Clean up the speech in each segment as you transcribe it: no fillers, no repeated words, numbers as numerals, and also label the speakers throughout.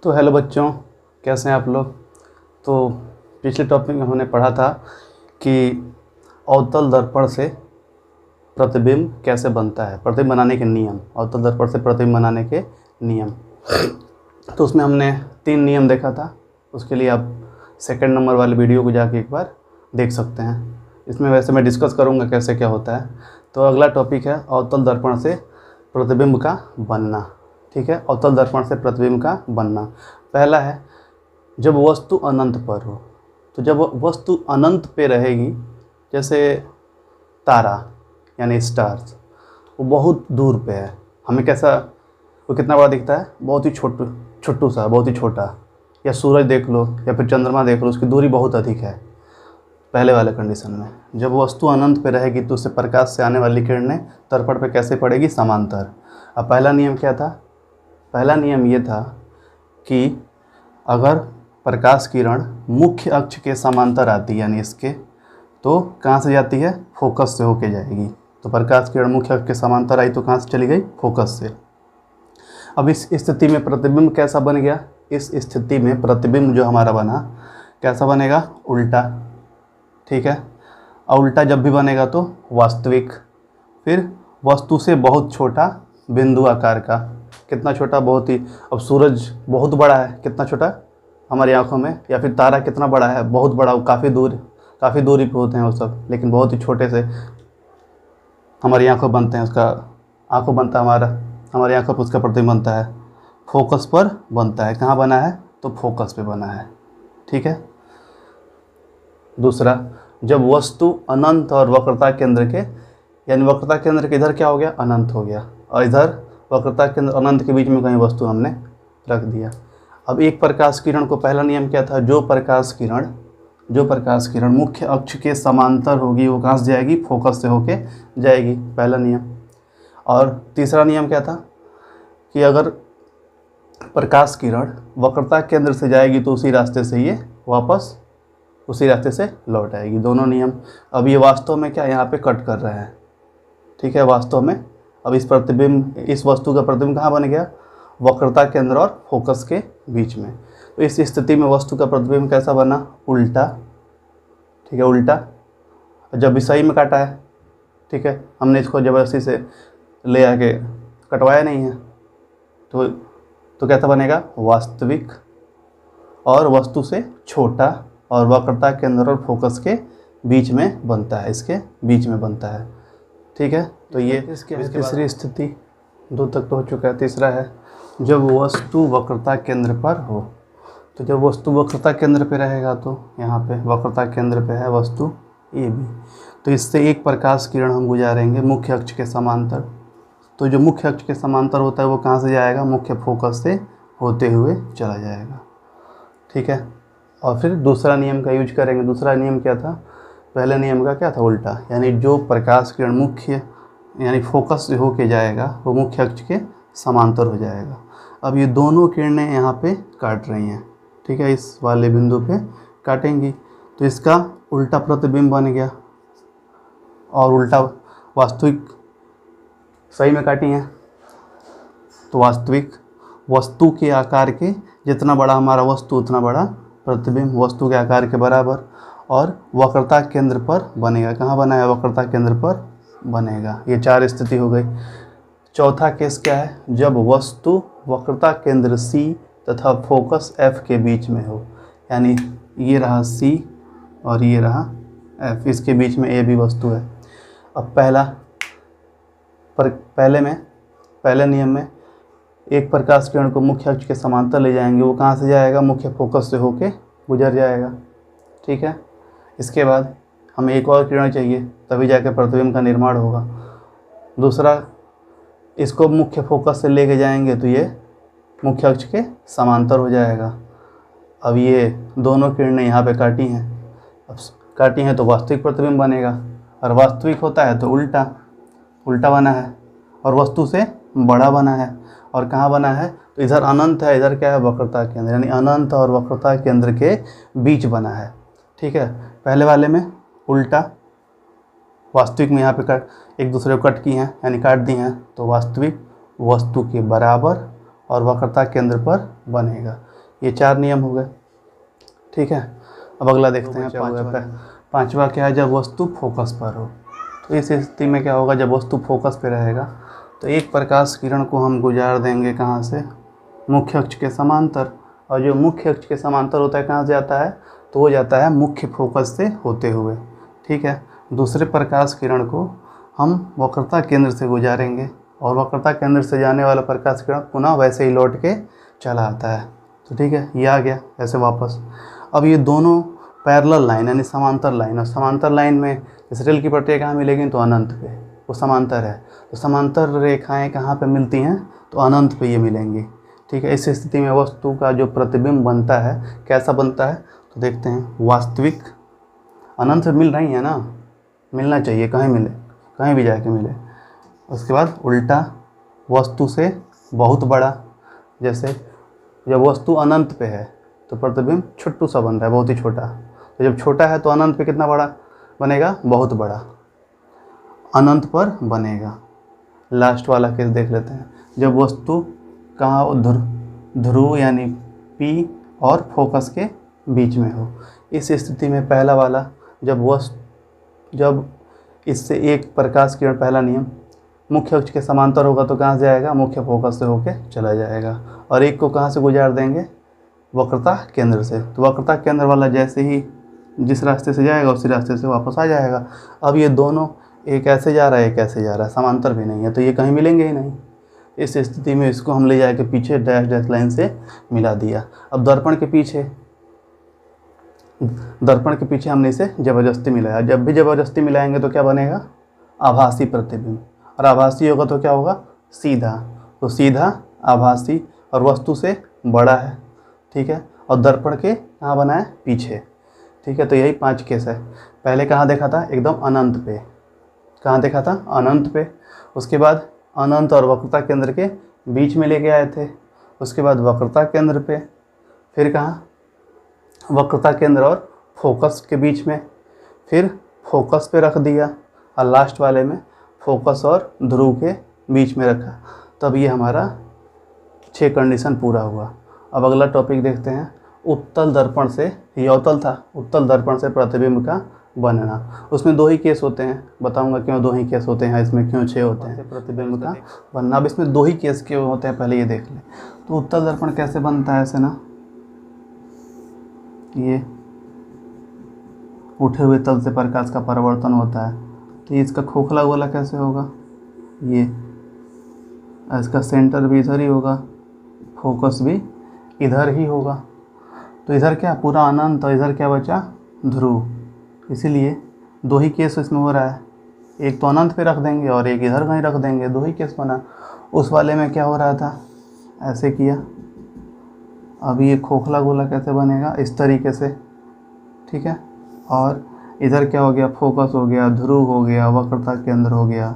Speaker 1: तो हेलो बच्चों, कैसे हैं आप लोग। तो पिछले टॉपिक में हमने पढ़ा था कि अवतल दर्पण से प्रतिबिंब कैसे बनता है, प्रतिबिंब बनाने के नियम, अवतल दर्पण से प्रतिबिंब बनाने के नियम। तो उसमें हमने 3 नियम देखा था। उसके लिए आप सेकंड नंबर वाले वीडियो को जाके एक बार देख सकते हैं। इसमें वैसे मैं डिस्कस करूँगा कैसे क्या होता है। तो अगला टॉपिक है अवतल दर्पण से प्रतिबिंब का बनना। ठीक है, अवतल दर्पण से प्रतिबिंब का बनना। पहला है जब वस्तु अनंत पर हो। तो जब वस्तु अनंत पे रहेगी, जैसे तारा यानी स्टार्स, वो बहुत दूर पे है, हमें कैसा, वो कितना बड़ा दिखता है, बहुत ही छोटू सा, बहुत ही छोटा। या सूरज देख लो या फिर चंद्रमा देख लो, उसकी दूरी बहुत अधिक है। पहले वाले कंडीशन में जब वस्तु अनंत पे रहेगी तो उससे प्रकाश से आने वाली किरणें दर्पण पे कैसे पड़ेगी, समांतर। अब पहला नियम क्या था, पहला नियम ये था कि अगर प्रकाश किरण मुख्य अक्ष के समांतर आती है, यानी इसके, तो कहाँ से जाती है, फोकस से होके जाएगी। तो प्रकाश किरण मुख्य अक्ष के समांतर आई तो कहाँ से चली गई, फोकस से। अब इस स्थिति में प्रतिबिंब कैसा बन गया, इस स्थिति में प्रतिबिंब जो हमारा बना कैसा बनेगा, उल्टा। ठीक है, और उल्टा जब भी बनेगा तो वास्तविक। फिर वस्तु से बहुत छोटा बिंदु आकार का, कितना छोटा, बहुत ही। अब सूरज बहुत बड़ा है, कितना छोटा हमारी आंखों में, या फिर तारा कितना बड़ा है, बहुत बड़ा, काफ़ी दूरी पे होते हैं वो सब, लेकिन बहुत ही छोटे से हमारी आंखों बनते हैं, उसका आंखों बनता है हमारी आंखों पर उसका प्रतिबिंब बनता है, फोकस पर बनता है। कहाँ बना है, तो फोकस पे बना है। ठीक है। दूसरा, जब वस्तु अनंत और वक्रता केंद्र के, यानी वक्रता केंद्र के इधर क्या हो गया, अनंत हो गया, और इधर वक्रता केंद्र अनंत के बीच में कहीं वस्तु हमने रख दिया। अब एक प्रकाश किरण को, पहला नियम क्या था, जो प्रकाश किरण मुख्य अक्ष के समांतर होगी वो कहाँ से जाएगी, फोकस से होके जाएगी, पहला नियम। और तीसरा नियम क्या था कि अगर प्रकाश किरण वक्रता केंद्र से जाएगी तो उसी रास्ते से ये वापस उसी रास्ते से लौट आएगी, दोनों नियम। अब ये वास्तव में क्या यहाँ पे कट कर रहे हैं। ठीक है, वास्तव में अब इस वस्तु का प्रतिबिंब कहाँ बन गया, वक्रता केंद्र और फोकस के बीच में। तो इस स्थिति में वस्तु का प्रतिबिंब कैसा बना, उल्टा। ठीक है, उल्टा। जब सही में काटा है, ठीक है, हमने इसको ज़बरदस्ती से ले आके कटवाया नहीं है, तो कैसा बनेगा, वास्तविक, और वस्तु से छोटा, और वक्रता केंद्र और फोकस के बीच में बनता है, इसके बीच में बनता है। ठीक है, तो ये तीसरी स्थिति, 2 तक तो हो चुका है। तीसरा है जब वस्तु वक्रता केंद्र पर हो। तो जब वस्तु वक्रता केंद्र पे रहेगा, तो यहाँ पे वक्रता केंद्र पे है वस्तु ए बी, तो इससे एक प्रकाश किरण हम गुजारेंगे मुख्य अक्ष के समांतर। तो जो मुख्य अक्ष के समांतर होता है वो कहाँ से जाएगा, मुख्य फोकस से होते हुए चला जाएगा। ठीक है, और फिर दूसरा नियम का यूज करेंगे। दूसरा नियम क्या था, पहले नियम का क्या था, उल्टा, यानी जो प्रकाश किरण मुख्य यानी फोकस से होके जाएगा वो मुख्य अक्ष के समांतर हो जाएगा। अब ये दोनों किरणें यहाँ पे काट रही हैं, ठीक है, इस वाले बिंदु पे काटेंगी, तो इसका उल्टा प्रतिबिंब बन गया, और उल्टा वास्तविक, सही में काटी हैं तो वास्तविक, वस्तु के आकार के जितना बड़ा हमारा वस्तु उतना बड़ा प्रतिबिंब, वस्तु के आकार के बराबर, और वक्रता केंद्र पर बनेगा। कहाँ बना है, वक्रता केंद्र पर बनेगा। ये 4 स्थिति हो गई। चौथा केस क्या है, जब वस्तु वक्रता केंद्र C तथा फोकस F के बीच में हो, यानी ये रहा C और ये रहा F, इसके बीच में A भी वस्तु है। अब पहले नियम में एक प्रकाश किरण को मुख्य अक्ष के समांतर ले जाएंगे, वो कहाँ से जाएगा, मुख्य फोकस से होके गुजर जाएगा। ठीक है, इसके बाद हमें एक और किरण चाहिए, तभी जाकर प्रतिबिंब का निर्माण होगा। दूसरा, इसको मुख्य फोकस से लेके जाएंगे तो ये मुख्य अक्ष के समांतर हो जाएगा। अब ये दोनों किरणें यहाँ पे काटी हैं, अब काटी हैं तो वास्तविक प्रतिबिंब बनेगा, और वास्तविक होता है तो उल्टा बना है, और वस्तु से बड़ा बना है। और कहाँ बना है, तो इधर अनंत है, इधर क्या है, वक्रता केंद्र, यानी अनंत और वक्रता केंद्र के बीच बना है। ठीक है, पहले वाले में उल्टा, वास्तविक में यहाँ पे एक दूसरे को कट की हैं, यानी काट दी हैं, तो वास्तविक वस्तु के बराबर और वक्रता केंद्र पर बनेगा। ये 4 नियम हो गए, ठीक है। अब अगला देखते हैं पांचवा क्या है, जब वस्तु फोकस पर हो। तो इस स्थिति में क्या होगा, जब वस्तु फोकस पे रहेगा तो एक प्रकाश किरण को हम गुजार देंगे कहाँ से, मुख्य अक्ष के समांतर। और जो मुख्य अक्ष के समांतर होता है कहाँ से आता है, तो वो जाता है मुख्य फोकस से होते हुए, ठीक है। दूसरे प्रकाश किरण को हम वक्रता केंद्र से गुजारेंगे और वक्रता केंद्र से जाने वाला प्रकाश किरण पुनः वैसे ही लौट के चला आता है। तो ठीक है, ये आ गया ऐसे वापस। अब ये दोनों पैरेलल लाइन यानी समांतर लाइन, और समांतर लाइन में इस रेल की पटरियाँ कहाँ मिलेगी, तो अनंत पे, वो समांतर है। तो समांतर रेखाएं कहाँ पे मिलती हैं, तो अनंत पे ये मिलेंगी, ठीक है। इस स्थिति में वस्तु का जो प्रतिबिंब बनता है कैसा बनता है, तो देखते हैं। वास्तविक अनंत से मिल रही है ना, मिलना चाहिए, कहीं मिले, कहीं भी जाके मिले। उसके बाद उल्टा, वस्तु से बहुत बड़ा, जैसे जब वस्तु अनंत पे है तो प्रतिबिंब छोटू सा बन रहा है, बहुत ही छोटा। तो जब छोटा है तो अनंत पे कितना बड़ा बनेगा, बहुत बड़ा, अनंत पर बनेगा। लास्ट वाला केस देख लेते हैं, जब वस्तु कहाँ, ध्रुव यानी P और फोकस के बीच में हो। इस स्थिति में पहला वाला, जब इससे एक प्रकाश किरण, पहला नियम, मुख्य अक्ष के समांतर होगा तो कहाँ से आएगा, मुख्य फोकस से होके चला जाएगा। और एक को कहाँ से गुजार देंगे, वक्रता केंद्र से। तो वक्रता केंद्र वाला जैसे ही जिस रास्ते से जाएगा उसी रास्ते से वापस आ जाएगा। अब ये दोनों, एक ऐसे जा रहा है एक ऐसे जा रहा है, समांतर भी नहीं है, तो ये कहीं मिलेंगे ही नहीं। इस स्थिति में इसको हम ले जाके पीछे डैश डैश लाइन से मिला दिया। अब दर्पण के पीछे हमने इसे ज़बरदस्ती मिलाया। जब भी ज़बरदस्ती मिलाएंगे तो क्या बनेगा, आभासी प्रतिबिंब। और आभासी होगा तो क्या होगा, सीधा। तो सीधा, आभासी और वस्तु से बड़ा है, ठीक है। और दर्पण के कहाँ बना है, पीछे, ठीक है। तो यही 5 केस है। पहले कहाँ देखा था, एकदम अनंत पे, कहाँ देखा था, अनंत पे। उसके बाद अनंत और वक्रता केंद्र के बीच में लेके आए थे। उसके बाद वक्रता केंद्र पे, फिर कहाँ, वक्रता केंद्र और फोकस के बीच में, फिर फोकस पे रख दिया, और लास्ट वाले में फोकस और ध्रुव के बीच में रखा। तब ये हमारा 6 कंडीशन पूरा हुआ। अब अगला टॉपिक देखते हैं, उत्तल दर्पण से, ये अवतल था, उत्तल दर्पण से प्रतिबिंब का बनना। उसमें 2 ही केस होते हैं, बताऊंगा क्यों 2 ही केस होते हैं, इसमें क्यों 6 होते हैं प्रतिबिंब का बनना। अब इसमें 2 ही केस क्यों होते हैं, पहले ये देख लें। तो उत्तल दर्पण कैसे बनता है, ऐसे ना, ये उठे हुए तल से प्रकाश का परावर्तन होता है। तो इसका खोखला गोला कैसे होगा, ये, इसका सेंटर भी इधर ही होगा, फोकस भी इधर ही होगा। तो इधर क्या, पूरा अनंत, और इधर क्या बचा, ध्रुव। इसीलिए 2 ही केस इसमें हो रहा है, एक तो अनंत पे रख देंगे और एक इधर कहीं रख देंगे, 2 ही केस बना। उस वाले में क्या हो रहा था, ऐसे किया। अब ये खोखला गोला कैसे बनेगा, इस तरीके से, ठीक है। और इधर क्या हो गया, फोकस हो गया, ध्रुव हो गया, वक्रता केंद्र हो गया।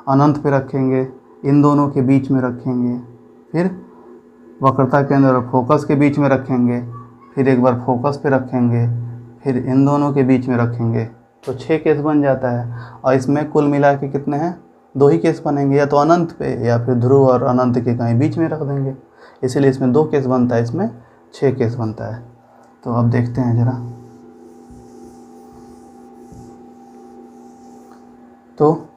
Speaker 1: अनंत पे रखेंगे, इन दोनों के बीच में रखेंगे, फिर वक्रता केंद्र और फोकस के बीच में रखेंगे, फिर एक बार फोकस पे रखेंगे, फिर इन दोनों के बीच में रखेंगे। तो 6 केस बन जाता है। और इसमें कुल मिला के कितने हैं, 2 ही केस बनेंगे, या तो अनंत पे या फिर ध्रुव और अनंत के कहीं बीच में रख देंगे। इसीलिए इसमें 2 केस बनता है, इसमें 6 केस बनता है। तो अब देखते हैं ज़रा। तो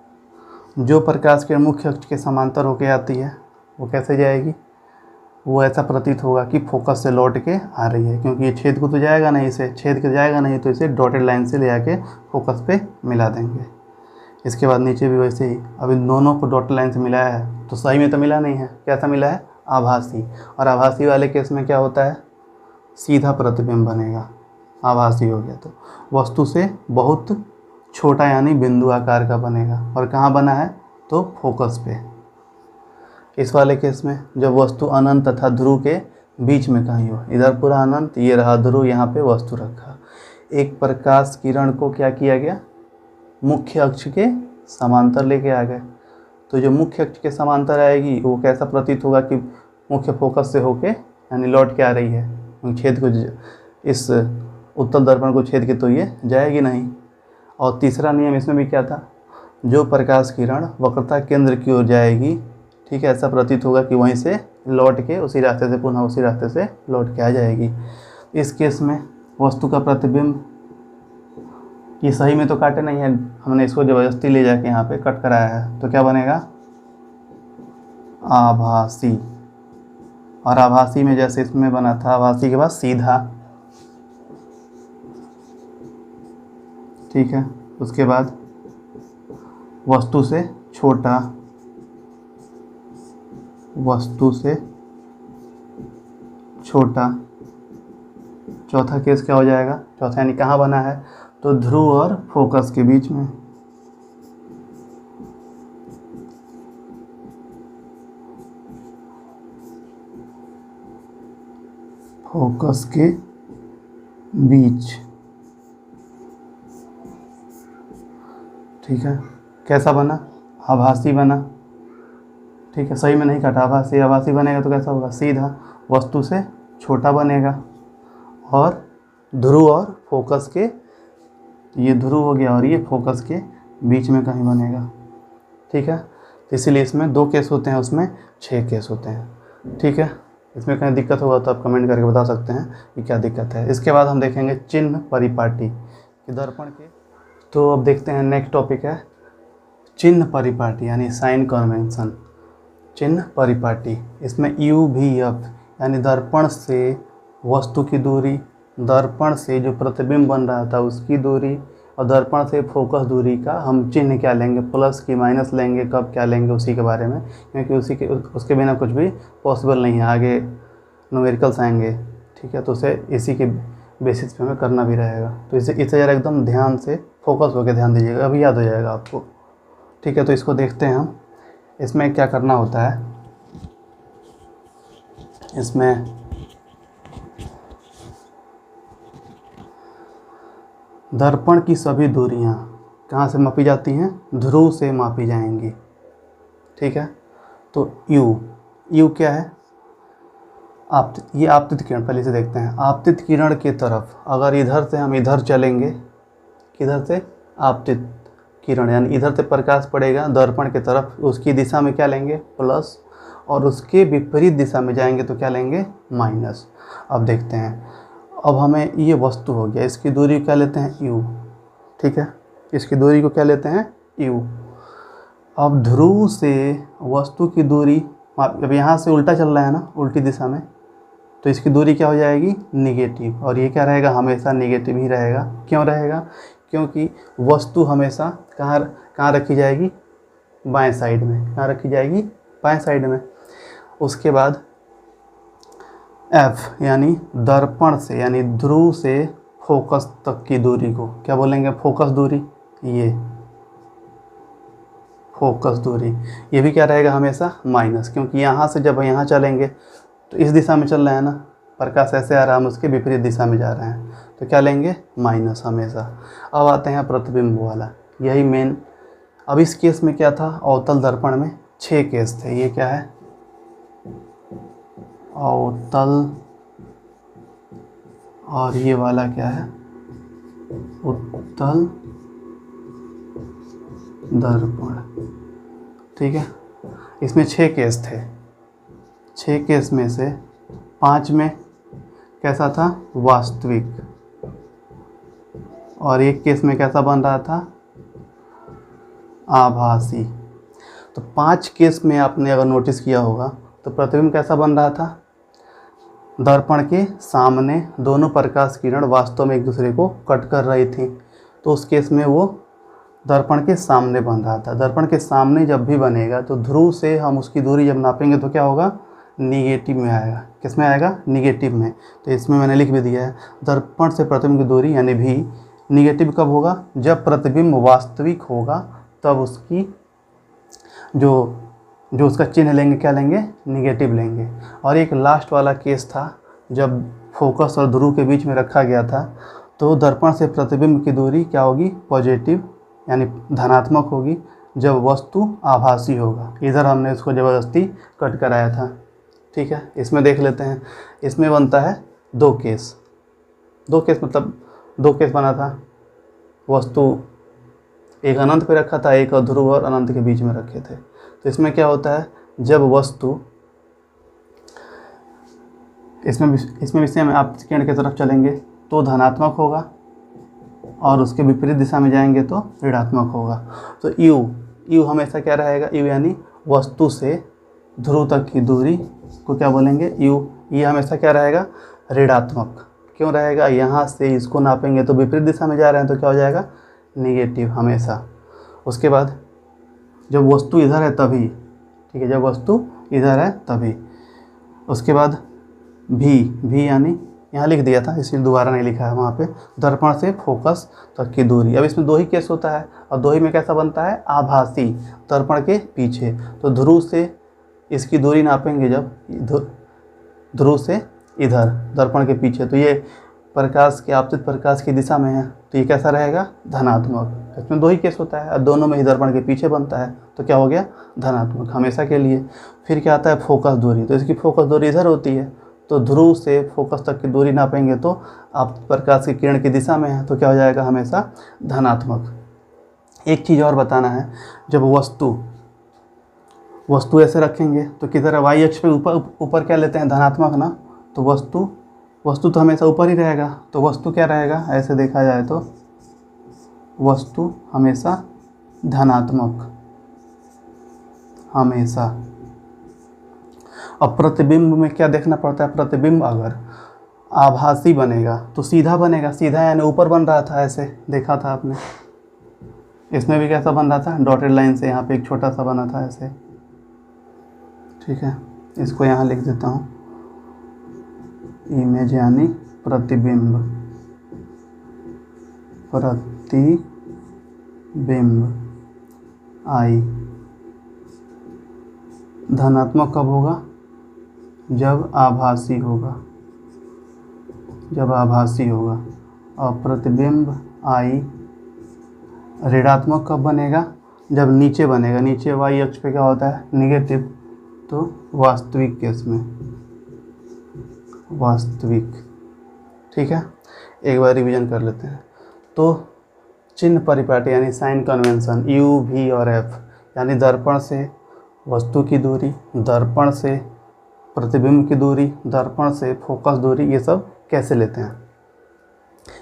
Speaker 1: जो प्रकाश किरण मुख्य अक्ष के समांतर होकर आती है वो कैसे जाएगी, वो ऐसा प्रतीत होगा कि फोकस से लौट के आ रही है, क्योंकि ये छेद को तो जाएगा नहीं, इसे छेद के जाएगा नहीं, तो इसे डॉटेड लाइन से ले आके फोकस पे मिला देंगे। इसके बाद नीचे भी वैसे ही। अब इन दोनों को डॉटेड लाइन से मिलाया है तो सही में तो मिला नहीं है, कैसा मिला है, आभासी। और आभासी वाले केस में क्या होता है, सीधा प्रतिबिंब बनेगा, आभासी हो गया। तो वस्तु से बहुत छोटा यानी बिंदु आकार का बनेगा। और कहाँ बना है, तो फोकस पे। इस वाले केस में जब वस्तु अनंत तथा ध्रुव के बीच में कहीं हो, इधर पूरा अनंत, ये रहा ध्रुव, यहाँ पे वस्तु रखा। एक प्रकाश किरण को क्या किया गया, मुख्य अक्ष के समांतर लेके आ गए। तो जो मुख्य अक्ष के समांतर आएगी वो कैसा प्रतीत होगा कि मुख्य फोकस से होके यानी लौट के आ रही है, छेद को, इस उत्तल दर्पण को छेद के तो ये जाएगी नहीं। और तीसरा नियम इसमें भी क्या था, जो प्रकाश किरण वक्रता केंद्र की ओर जाएगी ठीक है, ऐसा प्रतीत होगा कि वहीं से लौट के उसी रास्ते से पुनः उसी रास्ते से लौट के आ जाएगी। इस केस में वस्तु का प्रतिबिंब, ये सही में तो काटे नहीं है, हमने इसको ज़बरदस्ती ले जाके यहाँ पे कट कराया है, तो क्या बनेगा आभासी। और आभासी में जैसे इसमें बना था, आभासी के बाद सीधा, ठीक है। उसके बाद वस्तु से छोटा, वस्तु से छोटा। चौथा केस क्या हो जाएगा, चौथा यानी कहाँ बना है, तो ध्रुव और फोकस के बीच में। फोकस के बीच, ठीक है। कैसा बना, आभासी बना, ठीक है। सही में नहीं काटा, आभासी, आभासी बनेगा तो कैसा होगा, सीधा, वस्तु से छोटा बनेगा और ध्रुव और फोकस के, ये ध्रुव हो गया और ये फोकस के बीच में कहीं बनेगा, ठीक है। तो इसीलिए इसमें 2 केस होते हैं, उसमें 6 केस होते हैं, ठीक है। इसमें कहीं दिक्कत होगा तो आप कमेंट करके बता सकते हैं कि क्या दिक्कत है। इसके बाद हम देखेंगे चिन्ह परिपाटी कि दर्पण के। तो अब देखते हैं नेक्स्ट टॉपिक है चिन्ह परिपाटी यानी साइन कन्वेंशन। चिन्ह परिपाटी, इसमें UVF यानी दर्पण से वस्तु की दूरी, दर्पण से जो प्रतिबिंब बन रहा था उसकी दूरी और दर्पण से फोकस दूरी का हम चिन्ह क्या लेंगे, प्लस की माइनस लेंगे, कब क्या लेंगे उसी के बारे में, क्योंकि उसके बिना कुछ भी पॉसिबल नहीं है, आगे न्यूमेरिकल्स आएंगे, ठीक है। तो उसे इसी के बेसिस पे हमें करना भी रहेगा। तो इसे ज़रा एकदम ध्यान से फोकस होकर ध्यान दीजिएगा, अभी याद हो जाएगा आपको, ठीक है। तो इसको देखते हैं हम। इसमें क्या करना होता है, इसमें दर्पण की सभी दूरियां कहाँ से मापी जाती हैं, ध्रुव से मापी जाएंगी, ठीक है। तो यू क्या है, ये आपतित किरण, पहले से देखते हैं। आपतित किरण की तरफ अगर इधर से हम इधर चलेंगे, किधर से, आपतित किरण यानी इधर से प्रकाश पड़ेगा दर्पण की तरफ, उसकी दिशा में क्या लेंगे, प्लस, और उसके विपरीत दिशा में जाएंगे तो क्या लेंगे, माइनस। अब देखते हैं, अब हमें ये वस्तु हो गया, इसकी दूरी क्या लेते हैं, U, ठीक है। इसकी दूरी को क्या लेते हैं, U। अब ध्रुव से वस्तु की दूरी, अब यहाँ से उल्टा चल रहा है ना, उल्टी दिशा में, तो इसकी दूरी क्या हो जाएगी, निगेटिव। और ये क्या रहेगा, हमेशा निगेटिव ही रहेगा। क्यों रहेगा, क्योंकि वस्तु हमेशा कहाँ रखी जाएगी, बाएं साइड में। कहाँ रखी जाएगी, बाएं साइड में। उसके बाद F यानी दर्पण से यानी ध्रुव से फोकस तक की दूरी को क्या बोलेंगे, फोकस दूरी। ये फोकस दूरी, ये भी क्या रहेगा, हमेशा माइनस, क्योंकि यहाँ से जब यहाँ चलेंगे तो इस दिशा में चल रहा है ना, प्रकाश ऐसे आ रहा है, हम उसके विपरीत दिशा में जा रहे हैं, तो क्या लेंगे, माइनस हमेशा। अब आते हैं प्रतिबिंब वाला, यही मेन। अब इस केस में क्या था, अवतल दर्पण में 6 केस थे। ये क्या है, अवतल, और ये वाला क्या है, उत्तल दर्पण, ठीक है। इसमें 6 केस थे। 6 केस में से 5 में कैसा था, वास्तविक, और 1 केस में कैसा बन रहा था, आभासी। तो 5 केस में आपने अगर नोटिस किया होगा तो प्रतिबिंब कैसा बन रहा था, दर्पण के सामने दोनों प्रकाश किरण वास्तव में एक दूसरे को कट कर रही थी, तो उस केस में वो दर्पण के सामने बन रहा था। दर्पण के सामने जब भी बनेगा तो ध्रुव से हम उसकी दूरी जब नापेंगे तो क्या होगा, निगेटिव में आएगा। किस में आएगा, निगेटिव में। तो इसमें मैंने लिख भी दिया है, दर्पण से प्रतिबिंब की दूरी यानी भी निगेटिव कब होगा, जब प्रतिबिंब वास्तविक होगा, तब उसकी जो उसका चिन्ह लेंगे क्या लेंगे, निगेटिव लेंगे। और एक लास्ट वाला केस था, जब फोकस और ध्रुव के बीच में रखा गया था, तो दर्पण से प्रतिबिंब की दूरी क्या होगी, पॉजिटिव यानी धनात्मक होगी, जब वस्तु आभासी होगा। इधर हमने इसको ज़बरदस्ती कट कराया था, ठीक है। इसमें देख लेते हैं, इसमें बनता है 2 केस। 2 केस मतलब 2 केस बना था, वस्तु एक अनंत पे रखा था, एक ध्रुव और अनंत के बीच में रखे थे। तो इसमें क्या होता है, जब वस्तु इसमें भी सेम आप किरण की तरफ चलेंगे तो धनात्मक होगा और उसके विपरीत दिशा में जाएंगे तो ऋणात्मक होगा। तो यू हमेशा क्या रहेगा, यू यानी वस्तु से ध्रुव तक की दूरी को क्या बोलेंगे, यू। ये हमेशा क्या रहेगा, ऋणात्मक। क्यों रहेगा, यहाँ से इसको नापेंगे तो विपरीत दिशा में जा रहे हैं तो क्या हो जाएगा, निगेटिव हमेशा। उसके बाद जब वस्तु इधर है तभी, ठीक है, जब वस्तु इधर है तभी। उसके बाद भी यानी यहाँ लिख दिया था इसलिए दोबारा नहीं लिखा है वहाँ पे, दर्पण से फोकस तक की दूरी। अब इसमें दो ही केस होता है और दो ही में कैसा बनता है, आभासी, दर्पण के पीछे। तो ध्रुव से इसकी दूरी नापेंगे जब ध्रुव से इधर दर्पण के पीछे, तो ये प्रकाश के आपतित प्रकाश की दिशा में है तो ये कैसा रहेगा, धनात्मक। इसमें दो ही केस होता है और दोनों में ही दर्पण के पीछे बनता है तो क्या हो गया, धनात्मक हमेशा के लिए। फिर क्या आता है, फोकस दूरी। तो इसकी फोकस दूरी इधर होती है तो ध्रुव से फोकस तक की दूरी नापेंगे तो आप प्रकाश की किरण की दिशा में है तो क्या हो जाएगा, हमेशा धनात्मक। एक चीज़ और बताना है, जब वस्तु ऐसे रखेंगे तो किधर वाई अक्ष पे ऊपर क्या लेते हैं, धनात्मक ना। तो वस्तु तो हमेशा ऊपर ही रहेगा, तो वस्तु क्या रहेगा, ऐसे देखा जाए तो वस्तु हमेशा धनात्मक हमेशा। अब प्रतिबिंब में क्या देखना पड़ता है, प्रतिबिंब अगर आभासी बनेगा तो सीधा बनेगा, सीधा यानी ऊपर बन रहा था, ऐसे देखा था आपने। इसमें भी कैसा बन रहा था, डॉटेड लाइन से, यहाँ पे एक छोटा सा बना था ऐसे, ठीक है। इसको यहाँ लिख देता हूँ, इमेज यानी प्रतिबिंब, आई। धनात्मक कब होगा, जब आभासी होगा। और प्रतिबिंब आई ऋणात्मक कब बनेगा, जब नीचे बनेगा। नीचे वाई अक्ष पे क्या होता है, निगेटिव। तो वास्तविक केस में, ठीक है। एक बार रिवीजन कर लेते हैं। तो चिन्ह परिपाटी यानी साइन कन्वेंशन, यू, वी और एफ, यानी दर्पण से वस्तु की दूरी, दर्पण से प्रतिबिंब की दूरी, दर्पण से फोकस दूरी, ये सब कैसे लेते हैं।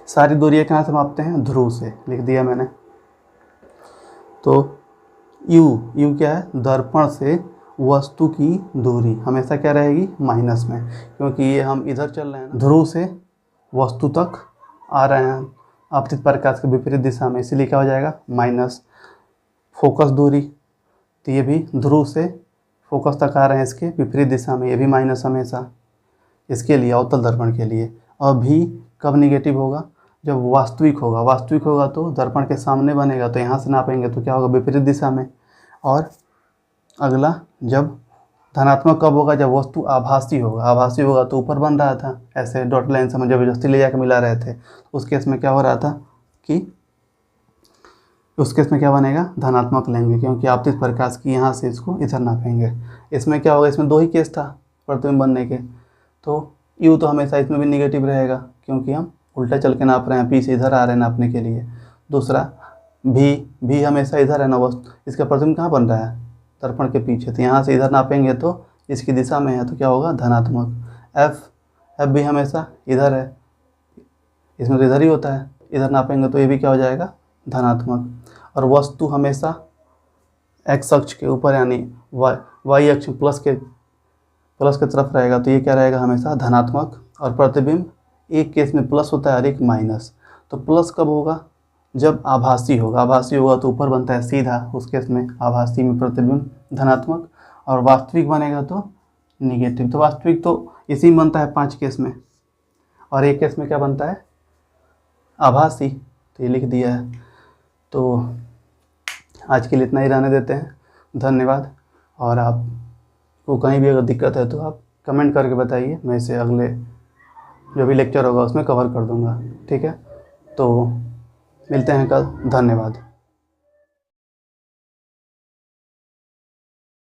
Speaker 1: सारी दूरियाँ कहाँ से मापते हैं, ध्रुव से, लिख दिया मैंने। तो यू क्या है, दर्पण से वस्तु की दूरी हमेशा क्या रहेगी, माइनस में, क्योंकि ये हम इधर चल रहे हैं, ध्रुव से वस्तु तक आ रहे हैं आपतित प्रकाश के विपरीत दिशा में, इसीलिए क्या हो जाएगा, माइनस। फोकस दूरी, तो ये भी ध्रुव से फोकस तक आ रहे हैं इसके विपरीत दिशा में, ये भी माइनस हमेशा इसके लिए, अवतल दर्पण के लिए। और भी कब निगेटिव होगा, जब वास्तविक होगा तो दर्पण के सामने बनेगा तो यहाँ से नापेंगे तो क्या होगा, विपरीत दिशा में। और अगला, जब धनात्मक कब होगा, जब वस्तु आभासी होगा तो ऊपर बन रहा था ऐसे डॉट लाइन से, हम जबरदस्ती ले जाकर मिला रहे थे। उस केस में क्या हो रहा था कि उस केस में क्या बनेगा, धनात्मक लेंगे, क्योंकि आपतित प्रकाश की यहाँ से इसको इधर नापेंगे। इसमें क्या होगा, इसमें दो ही केस था प्रतिबिंब बनने के, तो यू तो हमेशा इसमें भी निगेटिव रहेगा क्योंकि हम उल्टा चल के नाप रहे हैं, पी से इधर आ रहे हैं नापने के लिए। दूसरा भी हमेशा इधर है ना, वस्तु इसका प्रतिबिंब कहाँ बन रहा है, दर्पण के पीछे, तो यहाँ से इधर नापेंगे तो इसकी दिशा में है तो क्या होगा, धनात्मक। एफ भी हमेशा इधर है, इसमें तो इधर ही होता है, इधर नापेंगे तो ये भी क्या हो जाएगा, धनात्मक। और वस्तु हमेशा एक्स अक्ष के ऊपर यानी वाई अक्ष प्लस के तरफ रहेगा तो ये क्या रहेगा, हमेशा धनात्मक। और प्रतिबिंब एक केस में प्लस होता है और एक माइनस। तो प्लस कब होगा, जब आभासी होगा तो ऊपर बनता है सीधा, उस केस में आभासी में प्रतिबिंब धनात्मक। और वास्तविक बनेगा तो निगेटिव। तो वास्तविक तो इसी में बनता है 5 केस में, और एक केस में क्या बनता है, आभासी, तो ये लिख दिया है। तो आज के लिए इतना ही रहने देते हैं, धन्यवाद। और आपको कहीं भी अगर दिक्कत है तो आप कमेंट करके बताइए, मैं इसे अगले जो भी लेक्चर होगा उसमें कवर कर दूंगा, ठीक है। तो मिलते हैं कल, धन्यवाद।